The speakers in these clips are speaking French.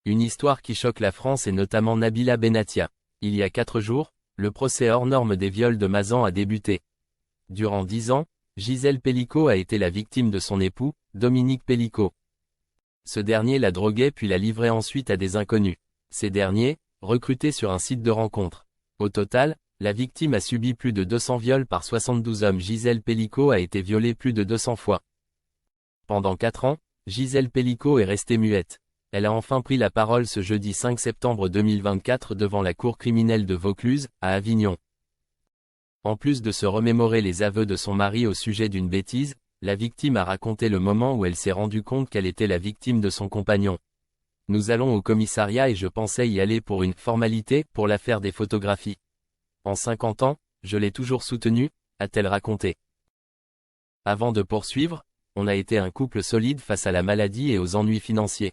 Une histoire qui choque la France et notamment Nabila Benatia. Il y a 4 jours, le procès hors norme des viols de Mazan a débuté. Durant 10 ans, Gisèle Pelicot a été la victime de son époux, Dominique Pelicot. Ce dernier la droguait puis la livrait ensuite à des inconnus. Ces derniers, recrutés sur un site de rencontre. Au total, la victime a subi plus de 200 viols par 72 hommes. Gisèle Pelicot a été violée plus de 200 fois. Pendant 4 ans, Gisèle Pelicot est restée muette. Elle a enfin pris la parole ce jeudi 5 septembre 2024 devant la cour criminelle de Vaucluse, à Avignon. En plus de se remémorer les aveux de son mari au sujet d'une bêtise, la victime a raconté le moment où elle s'est rendue compte qu'elle était la victime de son compagnon. Nous allons au commissariat et je pensais y aller pour une formalité, pour l'affaire des photographies. En 50 ans, je l'ai toujours soutenu, a-t-elle raconté. Avant de poursuivre, on a été un couple solide face à la maladie et aux ennuis financiers.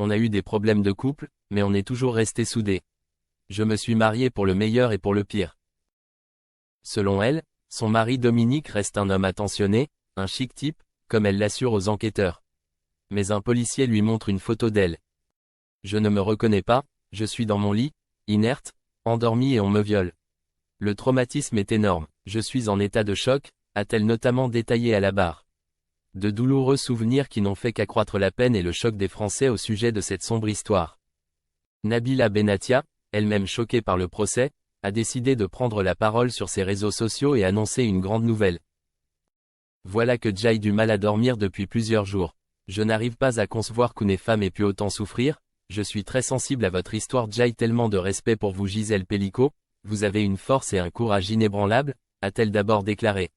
On a eu des problèmes de couple, mais on est toujours restés soudés. Je me suis marié pour le meilleur et pour le pire. Selon elle, son mari Dominique reste un homme attentionné, un chic type, comme elle l'assure aux enquêteurs. Mais un policier lui montre une photo d'elle. Je ne me reconnais pas, je suis dans mon lit, inerte, endormie et on me viole. Le traumatisme est énorme, je suis en état de choc, a-t-elle notamment détaillé à la barre. De douloureux souvenirs qui n'ont fait qu'accroître la peine et le choc des Français au sujet de cette sombre histoire. Nabila Benatia, elle-même choquée par le procès, a décidé de prendre la parole sur ses réseaux sociaux et annoncer une grande nouvelle. Voilà que j'ai du mal à dormir depuis plusieurs jours. Je n'arrive pas à concevoir qu'une femme ait pu autant souffrir, je suis très sensible à votre histoire. J'ai tellement de respect pour vous Gisèle Pelicot, vous avez une force et un courage inébranlables, a-t-elle d'abord déclaré.